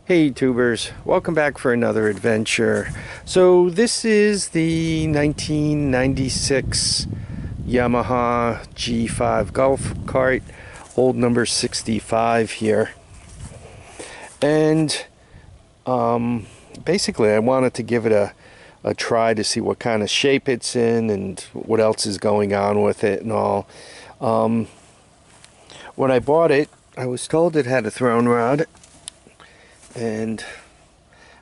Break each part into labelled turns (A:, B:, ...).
A: Hey tubers, welcome back for another adventure. So this is the 1996 Yamaha G5 Golf Cart, old number 65 here. And basically I wanted to give it a try to see what kind of shape it's in and what else is going on with it and all. When I bought it, I was told it had a throne rod, and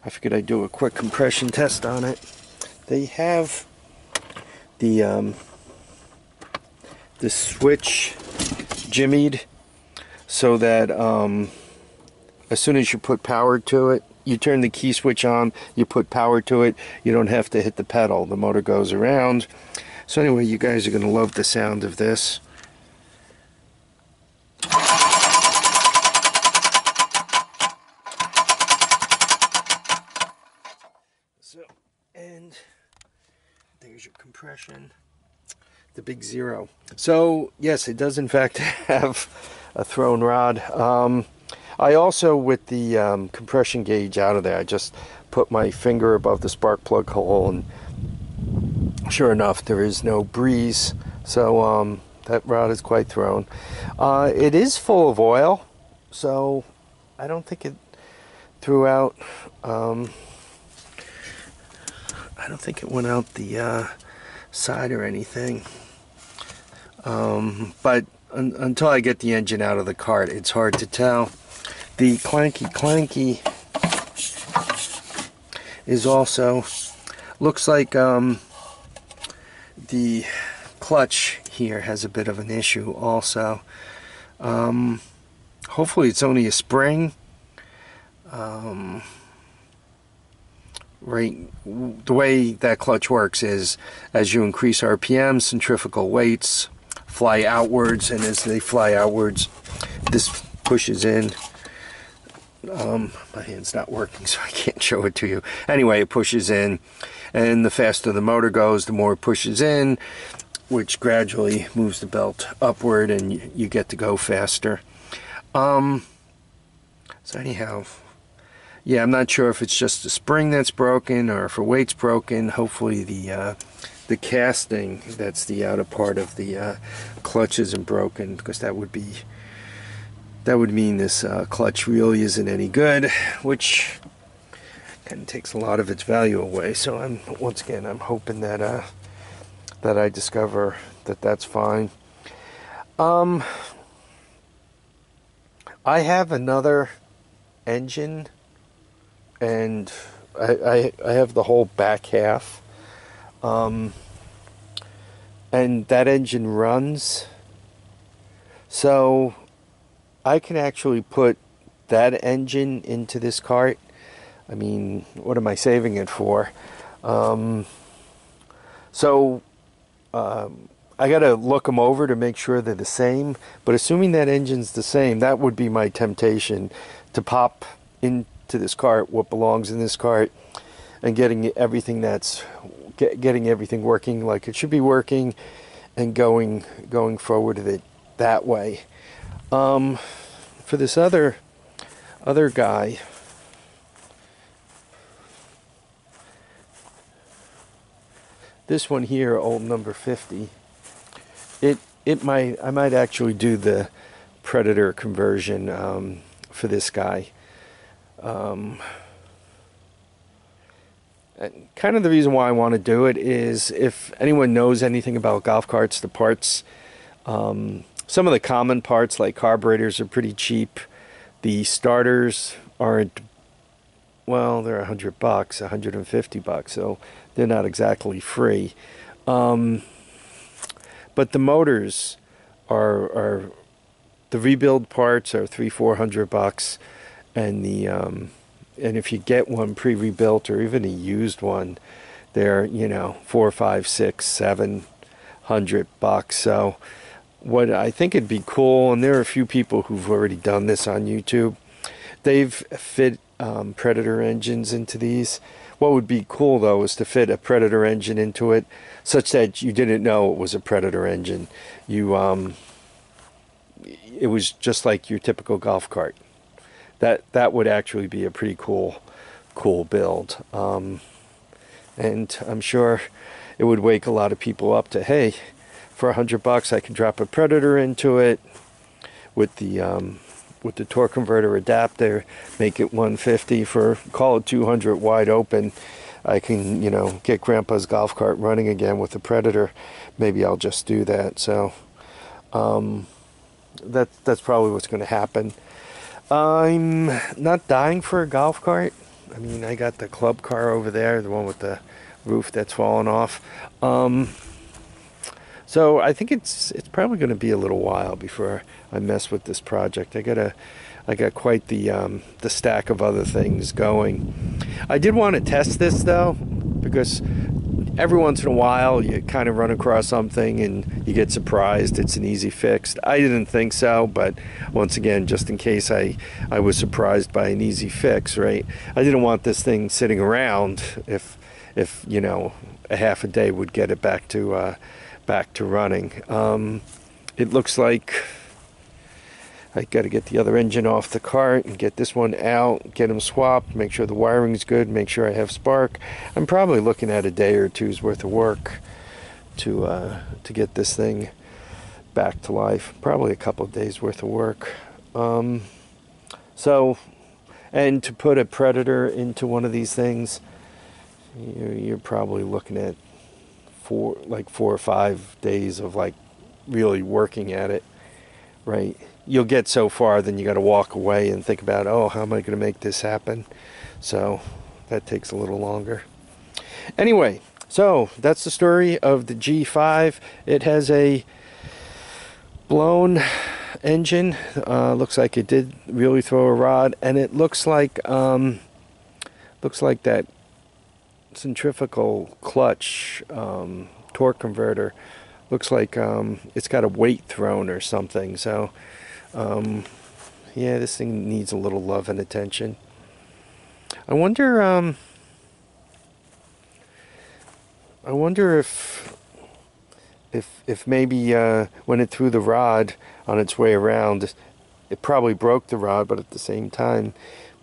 A: I figured I'd do a quick compression test on it. They have the switch jimmied so that as soon as you put power to it, you turn the key switch on, you put power to it, you don't have to hit the pedal, the motor goes around. So anyway, you guys are going to love the sound of this. So, and there's your compression, the big zero. So yes, it does in fact have a throne rod. I also, with the compression gauge out of there, I just put my finger above the spark plug hole, and sure enough, there is no breeze. So that rod is quite thrown. It is full of oil, so I don't think it threw out. I don't think it went out the side or anything. But until I get the engine out of the cart, it's hard to tell. The clanky is also, looks like the clutch here has a bit of an issue also. Hopefully it's only a spring. Right, the way that clutch works is as you increase RPM, centrifugal weights fly outwards, and as they fly outwards, this pushes in. My hand's not working, so I can't show it to you. Anyway, it pushes in, and the faster the motor goes, the more it pushes in, which gradually moves the belt upward, and you get to go faster. So anyhow, yeah, I'm not sure if it's just the spring that's broken or if a weight's broken. Hopefully the casting, that's the outer part of the clutch, isn't broken, because that would mean this clutch really isn't any good, which kind of takes a lot of its value away. So I'm hoping that that I discover that that's fine. I have another engine, and I have the whole back half, and that engine runs, so I can actually put that engine into this cart. I mean, what am I saving it for? I gotta look them over to make sure they're the same, but assuming that engine's the same, that would be my temptation, to pop into this cart what belongs in this cart and getting everything working like it should be working, and going forward with it that way. For this other guy, this one here, old number 50, I might actually do the Predator conversion for this guy. And kind of the reason why I want to do it is, if anyone knows anything about golf carts, the parts, some of the common parts like carburetors are pretty cheap. The starters aren't, well, they're $100, $150, so they're not exactly free. But the motors are the rebuild parts are $300-400, and and if you get one pre-rebuilt or even a used one, they're, you know, $400, $500, $600, $700. So what I think it'd be cool, and there are a few people who've already done this on YouTube, they've fit Predator engines into these. What would be cool though is to fit a Predator engine into it, such that you didn't know it was a Predator engine. It was just like your typical golf cart. that would actually be a pretty cool build. And I'm sure it would wake a lot of people up to, hey, for $100 I can drop a Predator into it with the torque converter adapter, make it 150 for, call it 200 wide open. I can, get Grandpa's golf cart running again with the Predator. Maybe I'll just do that. So that's probably what's going to happen. I'm not dying for a golf cart. I mean, I got the club car over there, the one with the roof that's fallen off. So I think it's probably going to be a little while before I mess with this project. I got quite the stack of other things going. I did want to test this though, because every once in a while you kind of run across something and you get surprised it's an easy fix. I didn't think so, but once again, just in case I was surprised by an easy fix, right? I didn't want this thing sitting around if a half a day would get it back to running. It looks like I got to get the other engine off the cart and get this one out, get them swapped, make sure the wiring's good, make sure I have spark. I'm probably looking at a day or two's worth of work to get this thing back to life. Probably a couple of days worth of work. So, and to put a Predator into one of these things, you're probably looking at 4 or 5 days of really working at it, right? You'll get so far, then you got to walk away and think about, oh, how am I going to make this happen? So that takes a little longer. Anyway, so that's the story of the G5. It has a blown engine. Looks like it did really throw a rod, and it looks like that centrifugal clutch torque converter looks like it's got a weight thrown or something. So yeah, this thing needs a little love and attention. I wonder if maybe when it threw the rod on its way around, it probably broke the rod, but at the same time,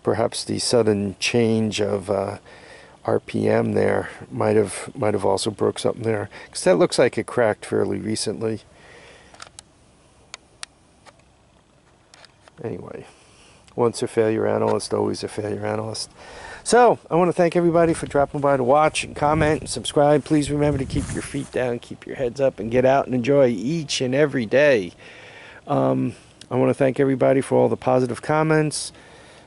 A: perhaps the sudden change of RPM there might have also broke something there, because that looks like it cracked fairly recently. Anyway, once a failure analyst, always a failure analyst. So I want to thank everybody for dropping by to watch and comment and subscribe. Please remember to keep your feet down, keep your heads up, and get out and enjoy each and every day. I want to thank everybody for all the positive comments,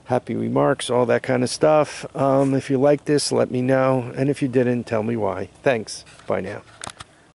A: happy remarks, all that kind of stuff. If you like this, let me know, and if you didn't, tell me why. Thanks. Bye now.